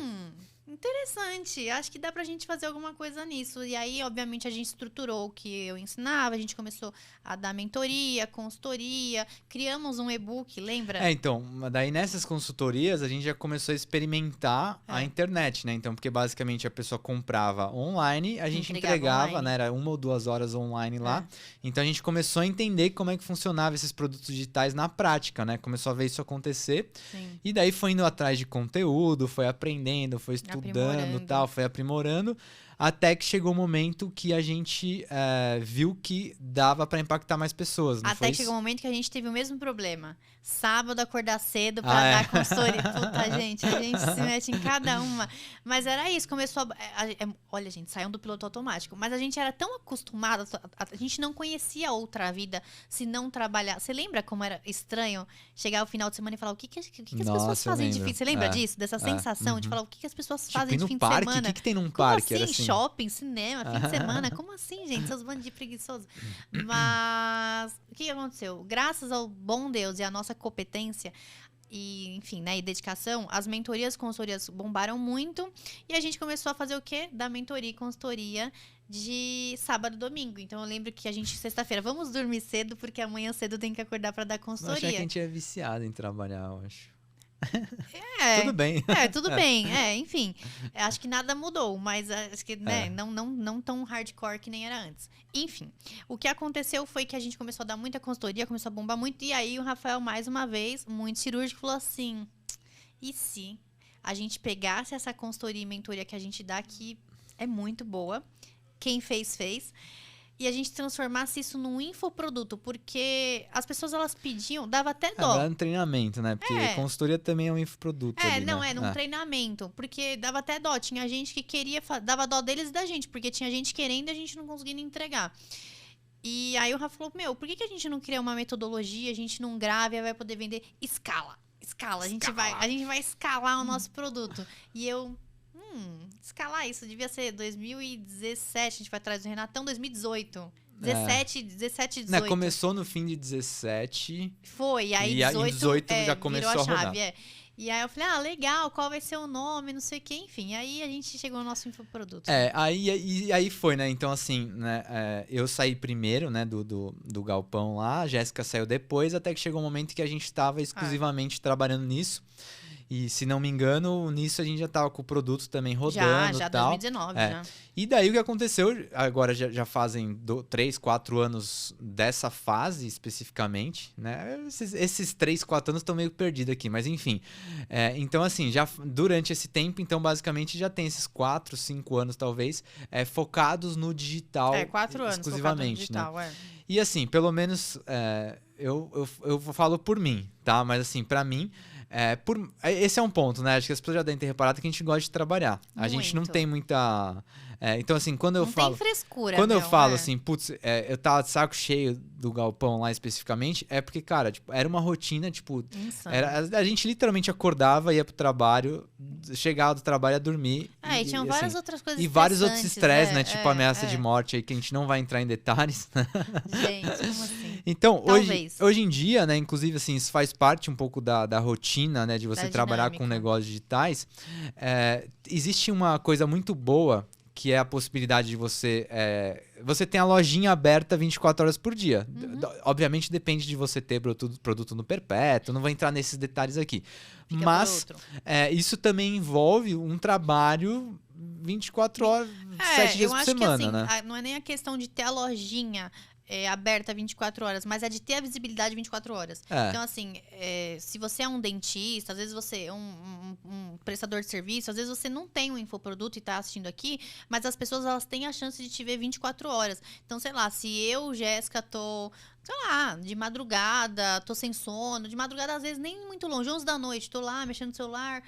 Interessante. Acho que dá pra gente fazer alguma coisa nisso. E aí, obviamente, a gente estruturou o que eu ensinava, a gente começou a dar mentoria, consultoria, criamos um e-book, lembra? Então, daí nessas consultorias a gente já começou a experimentar a É. internet, né? Então, porque basicamente a pessoa comprava online, a gente Entregava entregava, online. né? Era 1 ou 2 horas online lá. Então a gente começou a entender como é que funcionava esses produtos digitais na prática, né? Começou a ver isso acontecer. Sim. E daí foi indo atrás de conteúdo, foi aprendendo, foi estudando, Aprimorando. tal, foi aprimorando, até que chegou o momento que a gente viu que dava para impactar mais pessoas, não Até foi que chegou isso? um momento que a gente teve o mesmo problema. Sábado acordar cedo Ah, pra é. dar consultoria. Puta, gente, a gente se mete em cada uma. Mas era isso, começou olha, gente, saiam do piloto automático. Mas a gente era tão acostumado, a gente não conhecia outra vida se não trabalhar. Você lembra como era estranho chegar ao final de semana e falar o que as pessoas Nossa, eu fazem de lembro. fim? Você lembra É, disso? Dessa sensação de uhum. falar o que as pessoas Tipo, fazem ir de no fim de parque? semana? O que tem num Como parque? assim? Era assim. Shopping, cinema, fim de semana? Como assim, gente? Seus bandos de preguiçosos. Mas o que aconteceu? Graças ao bom Deus e à nossa competência e, enfim, né, e dedicação, as mentorias e consultorias bombaram muito e a gente começou a fazer o quê? Da mentoria e consultoria de sábado e domingo. Então eu lembro que a gente, sexta-feira, vamos dormir cedo porque amanhã cedo tem que acordar para dar Eu achei que a consultoria. gente é viciado em trabalhar, eu acho. É, Tudo bem. tudo bem. Enfim. Acho que nada mudou, mas acho que, né, não tão hardcore que nem era antes. Enfim, o que aconteceu foi que a gente começou a dar muita consultoria, começou a bombar muito, e aí o Rafael, mais uma vez, muito cirúrgico, falou assim: e se a gente pegasse essa consultoria e mentoria que a gente dá, que é muito boa, quem fez, e a gente transformasse isso num infoproduto, porque as pessoas elas pediam, dava até dó. É um treinamento, né? Porque consultoria também é um infoproduto ali, Não, né? num treinamento, porque dava até dó. Tinha gente que queria, dava dó deles e da gente, porque tinha gente querendo e a gente não conseguindo entregar. E aí o Rafa falou, por que a gente não cria uma metodologia, a gente não grava e vai poder vender? Escala. A gente vai escalar o nosso produto. E eu, escalar isso, devia ser 2017, a gente vai atrás do Renatão, 2018. 17, 18. Né, começou no fim de 17. Foi, e aí e em 18 já começou virou a rodar. chave, E aí eu falei, legal, qual vai ser o nome, não sei o quê, enfim. Aí a gente chegou no nosso infoproduto. Aí foi, né? Então, assim, né? Eu saí primeiro, né? Do galpão lá, a Jéssica saiu depois, até que chegou um momento que a gente estava exclusivamente trabalhando nisso. E, se não me engano, nisso a gente já tava com o produto também rodando Já, e tal. 2019, já. E daí o que aconteceu, agora já fazem 3, 4 anos dessa fase especificamente, né? Esses 3, 4 anos estão meio perdidos aqui, mas enfim. Então, assim, já durante esse tempo, então, basicamente, já tem esses 4, 5 anos, talvez, focados no digital 4 anos exclusivamente, focado no digital, né? E, assim, pelo menos, eu falo por mim, tá? Mas, assim, pra mim... esse é um ponto, né? Acho que as pessoas já devem ter reparado que a gente gosta de trabalhar. A gente não tem muita... então, assim, quando eu falo... Não tem frescura, quando eu falo assim, putz, eu tava de saco cheio do galpão lá especificamente, é porque, cara, tipo, era uma rotina, tipo... a gente literalmente acordava, ia pro trabalho, chegava do trabalho, ia dormir. E tinham várias outras coisas e vários outros estresses, né? Tipo, ameaça de morte aí, que a gente não vai entrar em detalhes. Gente, como assim? Então, hoje em dia, né, inclusive, assim, isso faz parte um pouco da rotina, né, de você trabalhar com negócios digitais. Existe uma coisa muito boa, que é a possibilidade de você... você tem a lojinha aberta 24 horas por dia. Obviamente, depende de você ter produto no perpétuo, não vou entrar nesses detalhes aqui. Mas isso também envolve um trabalho 24 horas, 7 dias por semana, que, assim, né? Não é nem a questão de ter a lojinha aberta 24 horas, mas é de ter a visibilidade 24 horas. Então, assim, se você é um dentista, às vezes você é um prestador de serviço, às vezes você não tem um infoproduto e tá assistindo aqui, mas as pessoas, elas têm a chance de te ver 24 horas. Então, sei lá, se eu, Jéssica, tô... sei lá, de madrugada, tô sem sono, de madrugada, às vezes, nem muito longe, 11 da noite, tô lá mexendo no celular,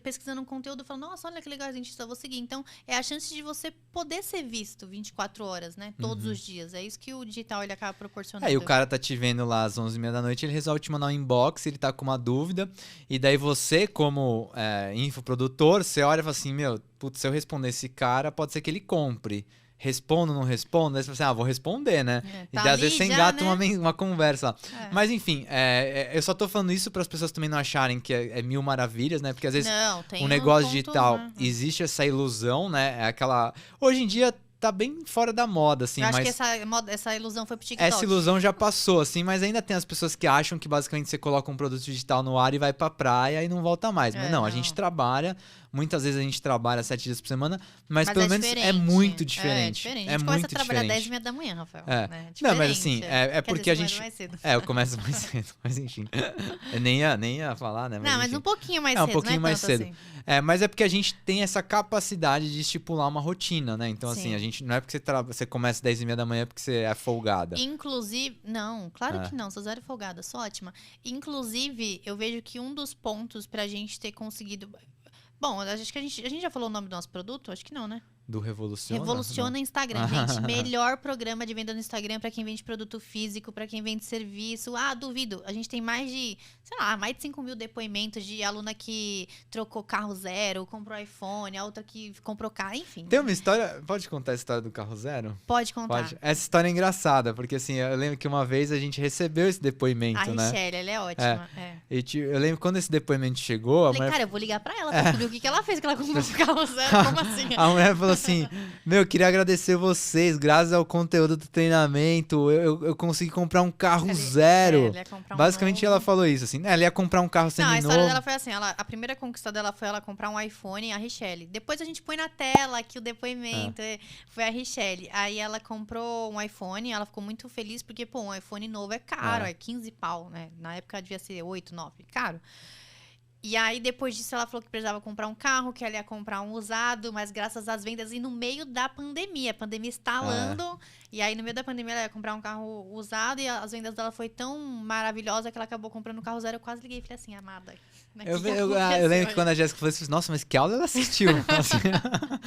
pesquisando um conteúdo, falando, nossa, olha que legal, gente, eu vou seguir. Então, é a chance de você poder ser visto 24 horas, né? Todos os dias. É isso que o digital, ele acaba proporcionando. Aí o cara tá te vendo lá às 11h30 da noite, ele resolve te mandar um inbox, ele tá com uma dúvida, e daí você, como infoprodutor, você olha e fala assim, putz, se eu responder esse cara, pode ser que ele compre. respondo, não respondo? Aí você fala assim, vou responder, né? E Tá às vezes você já, engata né? uma conversa lá. Mas enfim, eu só tô falando isso para as pessoas também não acharem que é mil maravilhas, né? Porque às vezes Não, tem o negócio pontos, digital, né? existe essa ilusão, né? É aquela... Hoje em dia tá bem fora da moda, assim, Eu acho mas... que essa ilusão foi pro TikTok. Essa ilusão já passou, assim, mas ainda tem as pessoas que acham que basicamente você coloca um produto digital no ar e vai pra praia e não volta mais. Mas não, a gente trabalha, muitas vezes a gente trabalha 7 dias por semana, mas pelo menos é muito diferente. A gente é começa muito a trabalhar diferente. 10h30 da manhã, Rafael. É. Né? Não, mas assim, é porque a dizer, gente... mais cedo. eu começo mais cedo, mas enfim. Eu nem ia falar, né? Mas enfim. um pouquinho mais cedo, um pouquinho não é mais tanto cedo. assim. Mas é porque a gente tem essa capacidade de estipular uma rotina, né? Então, Sim. assim, a gente não é porque você começa 10h30 da manhã porque você é folgada. Inclusive, não, claro que não, sou zero folgada, sou ótima. Inclusive, eu vejo que um dos pontos pra gente ter conseguido... Bom, acho que a gente já falou o nome do nosso produto? Acho que não, né? Do Revoluciona? Revoluciona Instagram, gente. Melhor programa de venda no Instagram pra quem vende produto físico, pra quem vende serviço. Duvido. A gente tem mais de 5 mil depoimentos de aluna que trocou carro zero, comprou iPhone, a outra que comprou carro, enfim. Tem uma história... Pode contar a história do carro zero? Pode contar. Pode. Essa história é engraçada, porque assim, eu lembro que uma vez a gente recebeu esse depoimento, né? A Richelle, ela é ótima. Eu lembro que quando esse depoimento chegou... Falei, cara, eu vou ligar pra ela pra descobrir o que ela fez que ela comprou um carro zero. Como assim? A mulher falou assim, eu queria agradecer vocês, graças ao conteúdo do treinamento, eu consegui comprar um carro zero. Ela ia comprar Basicamente ela falou isso, assim, ela ia comprar um carro seminovo. Não, a história dela foi assim, a primeira conquista dela foi ela comprar um iPhone, a Richelle. Depois a gente põe na tela aqui o depoimento, foi a Richelle. Aí ela comprou um iPhone, ela ficou muito feliz porque, um iPhone novo é caro, é 15 pau, né? Na época devia ser 8, 9, caro. E aí, depois disso, ela falou que precisava comprar um carro, que ela ia comprar um usado, mas graças às vendas, e no meio da pandemia, a pandemia estalando, e aí no meio da pandemia ela ia comprar um carro usado, e as vendas dela foi tão maravilhosa que ela acabou comprando um carro zero. Eu quase liguei e falei assim, amada, né, eu lembro que quando a Jéssica falou isso, nossa, mas que aula ela assistiu? Assim,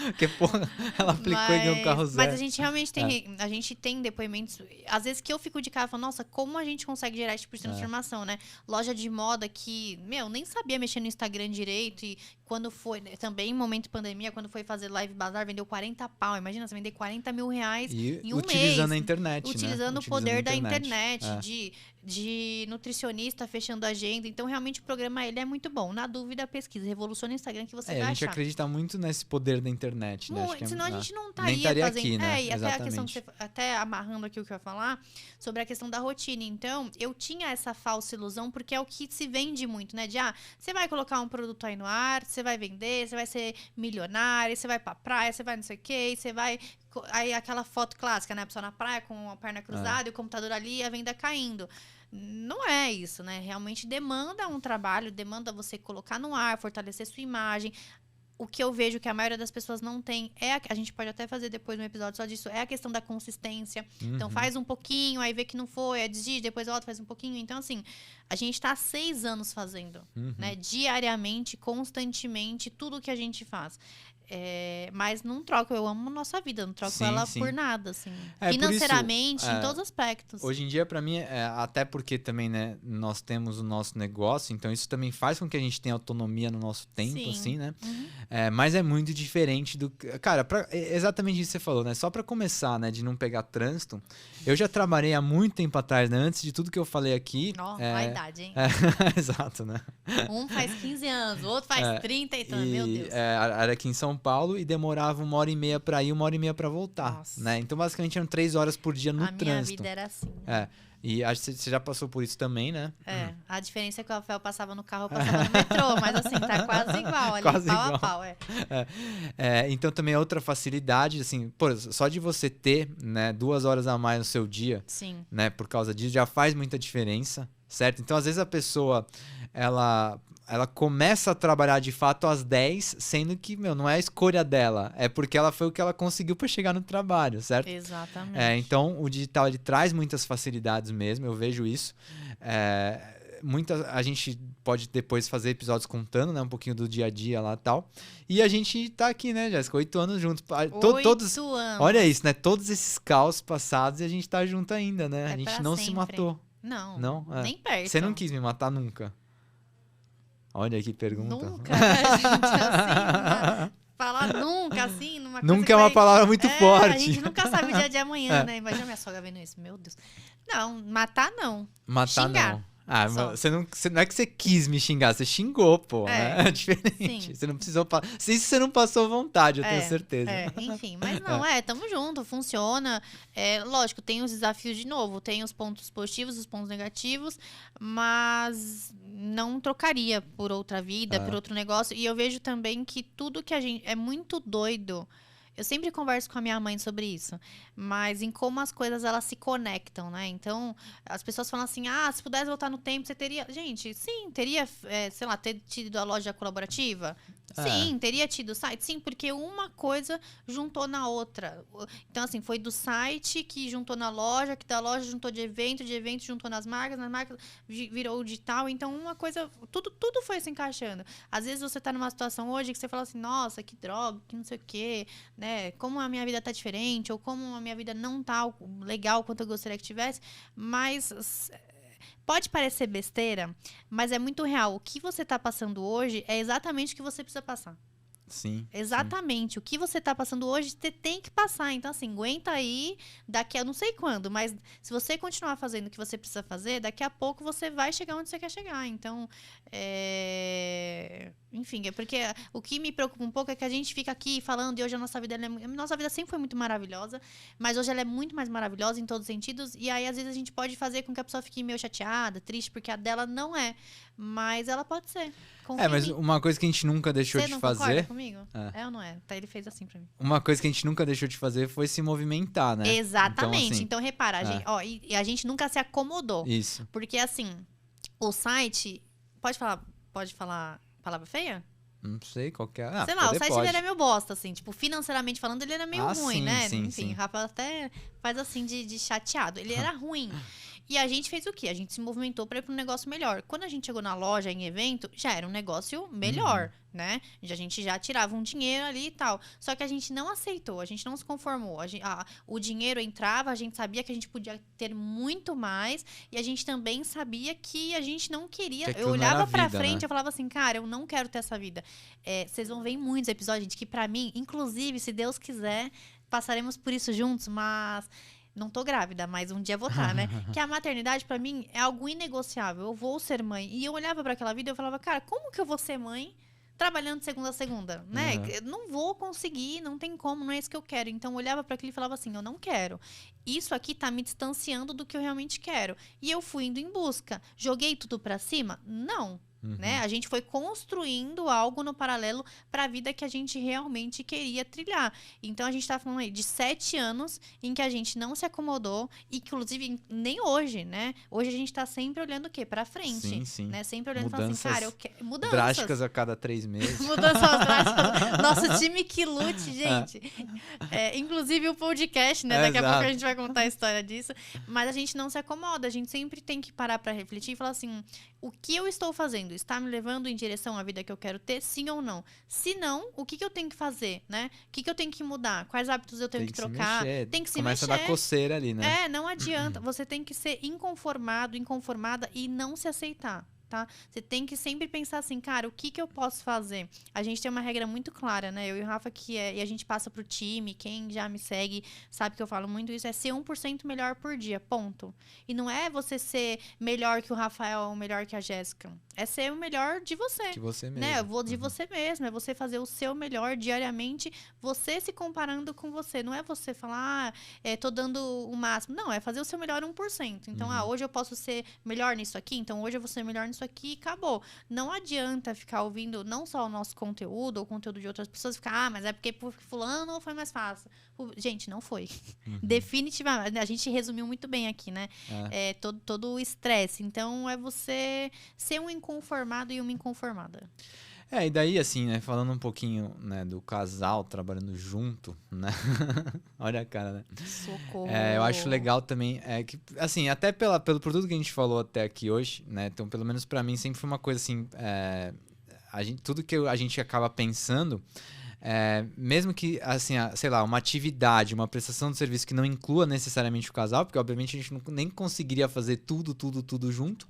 porque, porra, ela aplicou e ganhou um carro zero. Mas a gente realmente tem, a gente tem depoimentos, às vezes que eu fico de cara, falo, nossa, como a gente consegue gerar esse tipo de transformação, né? Loja de moda que, nem sabia mexer no Instagram direito, e quando foi, também em momento de pandemia, quando foi fazer live bazar, vendeu 40 pau. Imagina, você vender 40 mil reais em um mês. Utilizando a internet, utilizando né? o poder da internet, de nutricionista fechando a agenda. Então, realmente, o programa ele é muito bom. Na dúvida, pesquisa. Revoluciona o Instagram que você vai achar. A gente acredita muito nesse poder da internet, né? Senão a gente não nem estaria fazendo... aqui, né? E até a questão que até amarrando aqui o que eu ia falar, sobre a questão da rotina. Então, eu tinha essa falsa ilusão, porque é o que se vende muito, né? De, você vai colocar um produto aí no ar, você vai vender, você vai ser milionário, você vai pra praia, você vai não sei o quê, você vai... Aí aquela foto clássica, né? A pessoa na praia com a perna cruzada e o computador ali e a venda caindo. Não é isso, né? Realmente demanda um trabalho, demanda você colocar no ar, fortalecer sua imagem. O que eu vejo que a maioria das pessoas não tem a gente pode até fazer depois um episódio só disso, é a questão da consistência. Então faz um pouquinho, aí vê que não foi, aí desiste, depois volta, faz um pouquinho. Então, assim, a gente tá há 6 anos fazendo, né? Diariamente, constantemente, tudo que a gente faz. Mas não troco, eu amo a nossa vida, não troco ela por nada, assim. Financeiramente, em todos os aspectos. Hoje em dia, pra mim, até porque também, né, nós temos o nosso negócio, então isso também faz com que a gente tenha autonomia no nosso tempo, assim, né? Mas é muito diferente do... Cara, exatamente isso que você falou, né? Só pra começar, né, de não pegar trânsito, eu já trabalhei há muito tempo atrás, né? Antes de tudo que eu falei aqui... a idade, hein? Exato, né? Um faz 15 anos, o outro faz 30 e tanto, meu Deus. Era aqui em São Paulo e demorava 1h30 pra ir, 1h30 pra voltar, né? Então, basicamente, eram 3 horas por dia no trânsito. A minha vida era assim. E acho que você já passou por isso também, né? A diferença é que o Rafael passava no carro, eu passava no metrô, mas assim, tá quase igual, ali, quase pau igual. A pau, então também é outra facilidade, assim, só de você ter, né, 2 horas a mais no seu dia, sim, né, por causa disso, já faz muita diferença, certo? Então, às vezes a pessoa, ela começa a trabalhar de fato às 10, sendo que, não é a escolha dela, é porque ela foi o que ela conseguiu para chegar no trabalho, certo? Exatamente. Então, o digital, ele traz muitas facilidades mesmo, eu vejo isso. A gente pode depois fazer episódios contando, né, um pouquinho do dia a dia lá e tal. E a gente tá aqui, né, Jéssica, 8 anos juntos. 8 anos. Olha isso, né, todos esses caos passados e a gente tá junto ainda, né? A gente não se matou. Não, nem perto. Você não quis me matar nunca? Olha que pergunta. Nunca, né, gente? Assim, Falar nunca, assim, numa coisa Nunca é uma palavra muito forte. A gente nunca sabe o dia de amanhã, né? Imagina minha sogra vendo isso. Meu Deus. Não, matar não. Matar xingar. não. Você não é que você quis me xingar, você xingou, pô. É diferente. Sim. Você não precisou. Isso você não passou vontade, eu tenho certeza. Enfim, mas não, tamo junto, funciona. Lógico, tem os desafios de novo, tem os pontos positivos, os pontos negativos, mas não trocaria por outra vida, por outro negócio. E eu vejo também que tudo que a gente. É muito doido. Eu sempre converso com a minha mãe sobre isso, mas em como as coisas elas se conectam, né? Então, as pessoas falam assim, se pudesse voltar no tempo, você teria... Gente, sim, teria, sei lá, ter tido a loja colaborativa? Sim, teria tido o site? Sim, porque uma coisa juntou na outra. Então, assim, foi do site que juntou na loja, que da loja juntou de evento juntou nas marcas virou o digital. Então, uma coisa... Tudo foi se encaixando. Às vezes, você tá numa situação hoje que você fala assim, nossa, que droga, que não sei o quê... Né? Como a minha vida tá diferente, ou como a minha vida não tá legal quanto eu gostaria que tivesse, mas pode parecer besteira, mas é muito real. O que você tá passando hoje é exatamente o que você precisa passar. Sim. Exatamente. Sim. O que você tá passando hoje, você tem que passar. Então, assim, aguenta aí, daqui a não sei quando, mas se você continuar fazendo o que você precisa fazer, daqui a pouco você vai chegar onde você quer chegar. Então, enfim, é porque o que me preocupa um pouco é que a gente fica aqui falando e hoje a nossa vida sempre foi muito maravilhosa, mas hoje ela é muito mais maravilhosa em todos os sentidos, e aí às vezes a gente pode fazer com que a pessoa fique meio chateada, triste, porque a dela não é, mas ela pode ser. Mas uma coisa que a gente nunca deixou de fazer... Você concorda comigo? É ou não é? Tá, ele fez assim pra mim. Uma coisa que a gente nunca deixou de fazer foi se movimentar, né? Exatamente. Então repara, a gente nunca se acomodou. Isso. Porque assim, o site... Pode falar palavra feia? Não sei qual que é. Sei lá, o site ele era meio bosta, assim. Tipo, financeiramente falando, ele era meio ruim, né? Sim, enfim, o Rafa até faz assim de chateado. Ele era ruim. E a gente fez o quê? A gente se movimentou para ir para um negócio melhor. Quando a gente chegou na loja, em evento, já era um negócio melhor, né? A gente já tirava um dinheiro ali e tal. Só que a gente não aceitou, a gente não se conformou. O dinheiro entrava, a gente sabia que a gente podia ter muito mais. E a gente também sabia que a gente não queria... Eu olhava pra frente, né? Eu falava assim, cara, eu não quero ter essa vida. Vocês vão ver em muitos episódios, gente, que pra mim, inclusive, se Deus quiser, passaremos por isso juntos, mas... Não tô grávida, mas um dia vou estar, né? Que a maternidade, pra mim, é algo inegociável. Eu vou ser mãe. E eu olhava pra aquela vida e eu falava, cara, como que eu vou ser mãe trabalhando de segunda a segunda, né? Eu não vou conseguir, não tem como, não é isso que eu quero. Então, eu olhava pra aquilo e falava assim, eu não quero. Isso aqui tá me distanciando do que eu realmente quero. E eu fui indo em busca. Joguei tudo pra cima? Não. Né? A gente foi construindo algo no paralelo para a vida que a gente realmente queria trilhar. Então, a gente tá falando aí de 7 anos em que a gente não se acomodou e que, inclusive, nem hoje, né? Hoje a gente tá sempre olhando o quê? Pra frente. Sim. Né? Sempre olhando e falando assim, cara, eu quero... Mudanças. Drásticas a cada 3 meses. Mudanças drásticas. Nosso time que lute, gente. Inclusive o podcast, né? Daqui a pouco a gente vai contar a história disso. Mas a gente não se acomoda. A gente sempre tem que parar pra refletir e falar assim, o que eu estou fazendo? Está me levando em direção à vida que eu quero ter, sim ou não? Se não, o que eu tenho que fazer, né? O que eu tenho que mudar? Quais hábitos eu tenho que trocar? Tem que se mexer. Começa a dar coceira ali, né? Não adianta. Você tem que ser inconformado, inconformada e não se aceitar. Tá? Você tem que sempre pensar assim, cara, o que eu posso fazer? A gente tem uma regra muito clara, né? Eu e o Rafa, e a gente passa pro time, quem já me segue sabe que eu falo muito isso, é ser 1% melhor por dia, ponto. E não é você ser melhor que o Rafael ou melhor que a Jéssica. É ser o melhor de você. De você mesmo. Né? Eu vou de você mesmo. É você fazer o seu melhor diariamente, você se comparando com você. Não é você falar, tô dando o máximo. Não, é fazer o seu melhor 1%. Então, hoje eu posso ser melhor nisso aqui, então hoje eu vou ser melhor nisso aqui e acabou. Não adianta ficar ouvindo não só o nosso conteúdo ou o conteúdo de outras pessoas, ficar, mas é porque por fulano foi mais fácil. Gente, não foi. Definitivamente. A gente resumiu muito bem aqui, né? Todo o estresse. Então, é você ser um inconformado e uma inconformada. E daí, assim, né, falando um pouquinho, né, do casal trabalhando junto, né? Olha a cara, né? Socorro. Eu acho legal também, que, assim, até pelo produto que a gente falou até aqui hoje, né? Então, pelo menos pra mim, sempre foi uma coisa assim, tudo que a gente acaba pensando, mesmo que, assim, sei lá, uma atividade, uma prestação de serviço que não inclua necessariamente o casal, porque obviamente a gente nem conseguiria fazer tudo junto,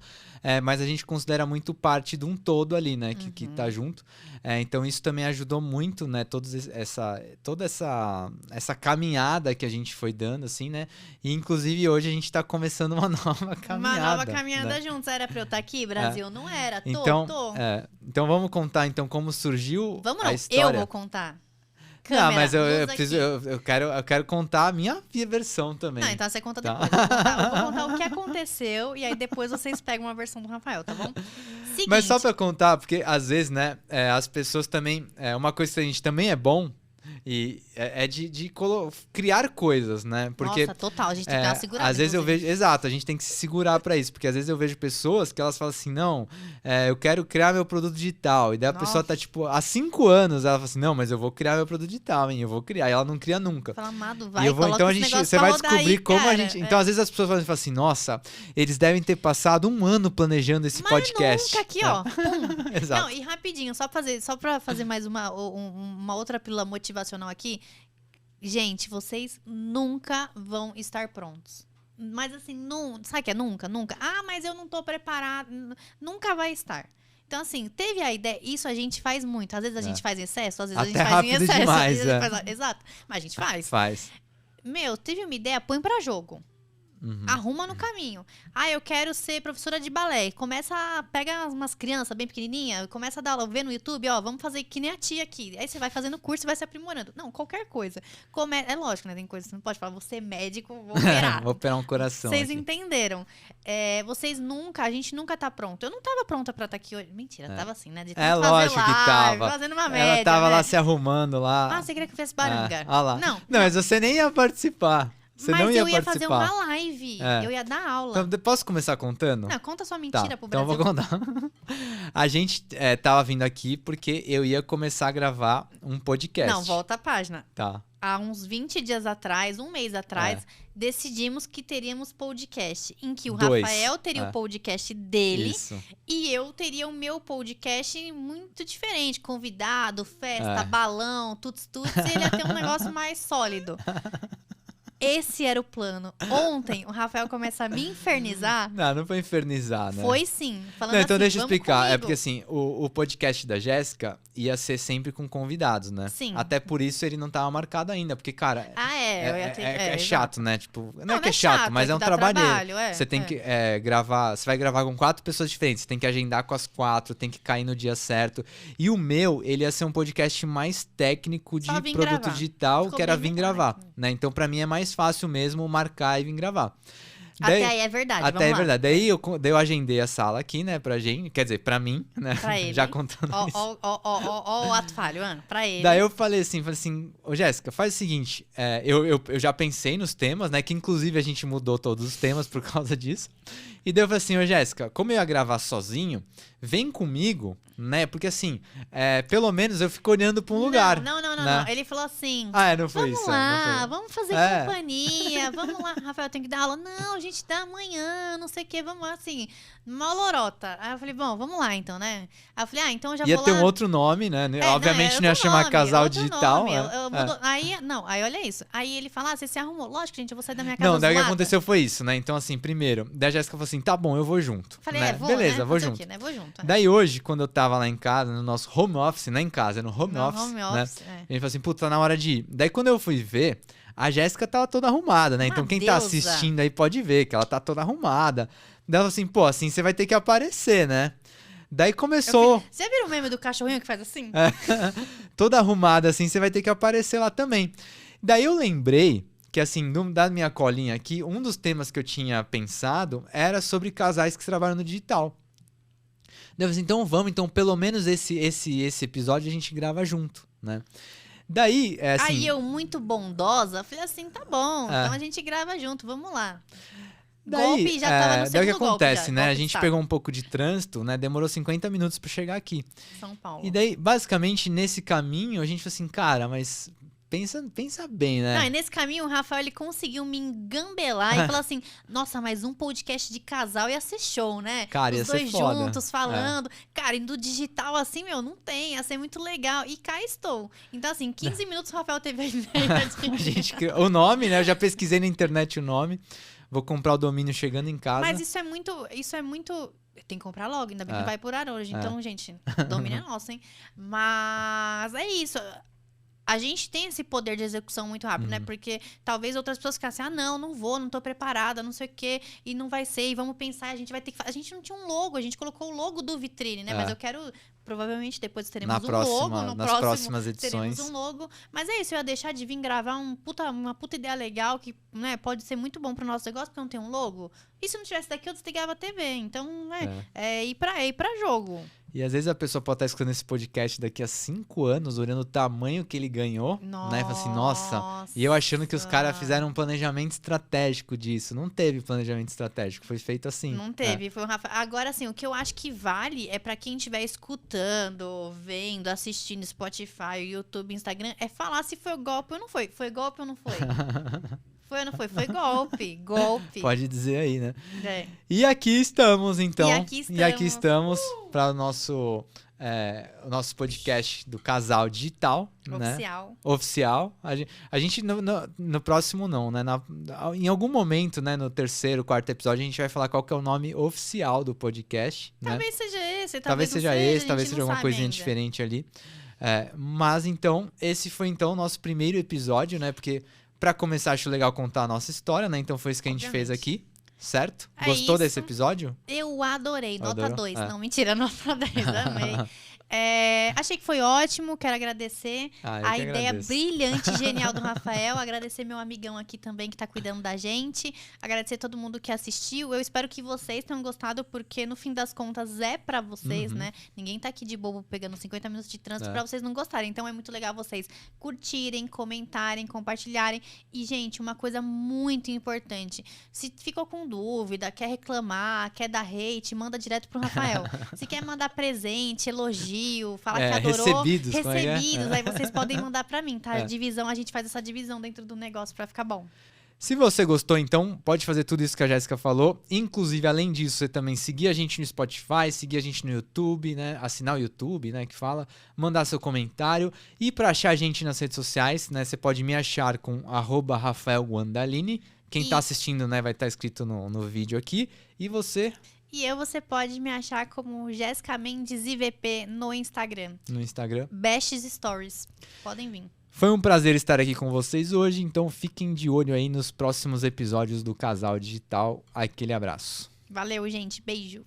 mas a gente considera muito parte de um todo ali, né, que tá junto. Então isso também ajudou muito, né, toda essa caminhada que a gente foi dando, assim, né, e inclusive hoje a gente tá começando uma nova caminhada. Uma nova caminhada, né, juntos. Era pra eu estar aqui, Brasil? Não era. Então então vamos contar então como surgiu a história. Eu vou contar. Câmera, não, mas eu quero contar a minha versão também. Não, então você conta depois. Eu vou contar o que aconteceu e aí depois vocês pegam uma versão do Rafael, tá bom? Seguinte. Mas só pra contar, porque às vezes, né, as pessoas também... uma coisa que a gente também é bom e de criar coisas, né? Porque, nossa, total, a gente tem que dar uma segurada. Às vezes eu vejo... Exato, a gente tem que se segurar pra isso, porque às vezes eu vejo pessoas que elas falam assim, não, eu quero criar meu produto digital. E daí a pessoa tá, tipo, há 5 anos, ela fala assim, não, mas eu vou criar meu produto digital, hein? Eu vou criar. E ela não cria nunca. Fala, amado, vai, então você vai descobrir aí, como cara. a gente... Então, às vezes as pessoas falam assim, nossa, eles devem ter passado 1 ano planejando esse podcast. Nunca aqui, ó. Pum. Exato. Não, e rapidinho, só pra fazer mais uma outra pílula motivacional aqui. Gente, vocês nunca vão estar prontos. Mas assim, sabe o que é nunca? Nunca. Ah, mas eu não tô preparado. Nunca vai estar. Então, assim, teve a ideia. Isso a gente faz muito. Às vezes a gente faz em excesso, às vezes até a gente faz em excesso. Demais, Exato. Mas a gente faz. Faz. Meu, teve uma ideia, põe pra jogo. Arruma no caminho. Ah, eu quero ser professora de balé. Pega umas crianças bem pequenininhas, começa a dar aula, vê no YouTube, ó, vamos fazer que nem a tia aqui. Aí você vai fazendo curso e vai se aprimorando. Não, qualquer coisa. É lógico, né? Tem coisas que você não pode falar, você é médico, vou operar. Vou operar um coração. Vocês aqui. Entenderam. A gente nunca tá pronto. Eu não tava pronta pra estar aqui hoje. Mentira, tava assim, né? De tanto lógico fazer live, que tava. Fazendo uma média. Ela tava né? lá se arrumando lá. Ah, você queria que eu fizesse baranga? Olha lá. Não, mas você nem ia participar. Mas não ia eu ia participar. fazer uma live. Eu ia dar aula. Então, posso começar contando? Não, conta sua mentira pro Brasil. Então eu vou contar. A gente tava vindo aqui porque eu ia começar a gravar um podcast. Não, volta a página. Tá. Há uns 20 dias atrás, 1 mês atrás, decidimos que teríamos podcast. Em que o Rafael teria o podcast dele. Isso. E eu teria o meu podcast muito diferente. Convidado, festa, balão, tuts-tuts. E ele ia ter um negócio mais sólido. Esse era o plano. Ontem, o Rafael começa a me infernizar. Não foi infernizar, né? Foi sim. Falando então assim, deixa eu explicar. Comigo. É porque assim, o podcast da Jéssica ia ser sempre com convidados, né? Sim. Até por isso ele não tava marcado ainda. Porque, cara, eu ia ter, é chato, né? Tipo, não é que é chato, chato, mas é um trabalho. Você tem que gravar. Você vai gravar com 4 pessoas diferentes. Você tem que agendar com as 4, tem que cair no dia certo. E o meu, ele ia ser um podcast mais técnico de produto digital, que era vir gravar, né? Então, pra mim é mais fácil mesmo marcar e vir gravar. Até aí é verdade. Até é verdade. Daí eu agendei a sala aqui, né, pra gente. Quer dizer, pra mim, né? Pra ele. Já contando isso. Ó o ato falho, pra ele. Daí eu falei assim, ô Jéssica, faz o seguinte, eu já pensei nos temas, né, que inclusive a gente mudou todos os temas por causa disso. E daí eu falei assim, ô Jéssica, como eu ia gravar sozinho, vem comigo, né, porque assim, pelo menos eu fico olhando pra um lugar. Não. Né? Ele falou assim, não foi vamos isso. lá, vamos fazer companhia, vamos lá. Rafael, tem que dar aula. Não, a gente dá amanhã, não sei o que, vamos lá, assim, uma lorota. Aí eu falei, bom, vamos lá então, né? Aí eu falei, então eu já vou lá. Ia ter um outro nome, né? Obviamente não ia chamar Casal Digital. Aí olha isso. Aí ele fala, você se arrumou. Lógico, gente, eu vou sair da minha casa. Não, daí o que aconteceu foi isso, né? Então, assim, primeiro, daí a Jéssica falou assim, tá bom, eu vou junto. Falei, né? vou, beleza, né? vou junto. Aqui, né? Vou junto. Daí hoje, quando eu tava lá em casa, no nosso home office, não em casa, no home office, né? Ele falou assim, puta, tá na hora de ir. Daí quando eu fui ver, a Jéssica tava toda arrumada, né? Então quem tá assistindo aí pode ver que ela tá toda arrumada. Daí ela falou assim, pô, assim você vai ter que aparecer, né? Daí começou... Você viu o meme do cachorrinho que faz assim? Toda arrumada assim, você vai ter que aparecer lá também. Daí eu lembrei que, assim, da minha colinha aqui, um dos temas que eu tinha pensado era sobre casais que trabalham no digital. Daí eu falei assim, então pelo menos esse episódio a gente grava junto, né? Daí, assim... Aí eu, muito bondosa, falei assim, tá bom, então a gente grava junto, vamos lá. Daí, golpe já tava no segundo daí o que acontece, né? A gente golpe pegou um pouco de trânsito, né? Demorou 50 minutos pra chegar aqui. São Paulo. E daí, basicamente, nesse caminho, a gente falou assim, cara, mas pensa bem, né? Não, e nesse caminho, o Rafael, ele conseguiu me engambelar e falar assim, nossa, mas um podcast de casal ia ser show, né? Cara, ia Os ser dois foda. juntos, falando. Cara, e do digital assim, meu, não tem, ia ser muito legal. E cá estou. Então, assim, 15 minutos o Rafael teve a ideia A gente criou o nome, né? Eu já pesquisei na internet o nome. Vou comprar o domínio chegando em casa. Mas isso é muito... Tem que comprar logo, ainda bem que vai por ar hoje. Então, gente, domínio é nosso, hein? Mas é isso. A gente tem esse poder de execução muito rápido, né? Porque talvez outras pessoas ficassem, não vou, não tô preparada, não sei o quê, e não vai ser, e vamos pensar, a gente vai ter que... A gente não tinha um logo, a gente colocou o logo do Vitrine, né? Mas eu quero... Provavelmente depois teremos logo, nas próximas edições. Teremos um logo. Mas é isso, eu ia deixar de vir gravar uma puta ideia legal que, né, pode ser muito bom pro nosso negócio, porque não tem um logo. E se não tivesse daqui, eu desligava a TV. Então, é ir pra jogo. E às vezes a pessoa pode estar escutando esse podcast daqui a 5 anos, olhando o tamanho que ele ganhou, né? E fala assim, nossa. E eu achando que os caras fizeram um planejamento estratégico disso. Não teve planejamento estratégico, foi feito assim. Não teve, foi o Rafael. Agora, assim, o que eu acho que vale é pra quem estiver escutando, vendo, assistindo Spotify, YouTube, Instagram, é falar se foi golpe ou não foi. Foi golpe ou não foi? Foi ou não foi? Foi golpe. Pode dizer aí, né? É. E aqui estamos, então. E aqui estamos para o nosso podcast do Casal Digital. Oficial. Né? Oficial. A gente no próximo não, né? Em algum momento, né? No 3º, 4º episódio, a gente vai falar qual que é o nome oficial do podcast. Talvez né? seja esse, talvez seja esse, talvez seja alguma coisinha diferente ali. Mas então, esse foi então o nosso primeiro episódio, né? Porque... Pra começar, acho legal contar a nossa história, né? Então foi isso que a gente fez aqui, certo? Gostou desse episódio? Eu adorei. Nota 2. Não, mentira, nota 10. Amei. Achei que foi ótimo, quero agradecer a ideia brilhante, genial do Rafael, agradecer meu amigão aqui também que tá cuidando da gente, agradecer todo mundo que assistiu. Eu espero que vocês tenham gostado, porque no fim das contas é pra vocês, né? Ninguém tá aqui de bobo pegando 50 minutos de trânsito pra vocês não gostarem. Então é muito legal vocês curtirem, comentarem, compartilharem. E, gente, uma coisa muito importante, se ficou com dúvida, quer reclamar, quer dar hate, manda direto pro Rafael. Se quer mandar presente, elogio, falar que adorou, recebidos, aí vocês podem mandar pra mim, tá? Divisão, a gente faz essa divisão dentro do negócio pra ficar bom. Se você gostou, então, pode fazer tudo isso que a Jéssica falou. Inclusive, além disso, você também seguir a gente no Spotify, seguir a gente no YouTube, né? Assinar o YouTube, né? Que fala, mandar seu comentário. E para achar a gente nas redes sociais, né? Você pode me achar com @RafaelGuandalini. Quem tá assistindo, né? Vai estar escrito no vídeo aqui. E você... você pode me achar como Jéssica Mendes IVP no Instagram. No Instagram. Bestes Stories. Podem vir. Foi um prazer estar aqui com vocês hoje, então fiquem de olho aí nos próximos episódios do Casal Digital. Aquele abraço. Valeu, gente. Beijo.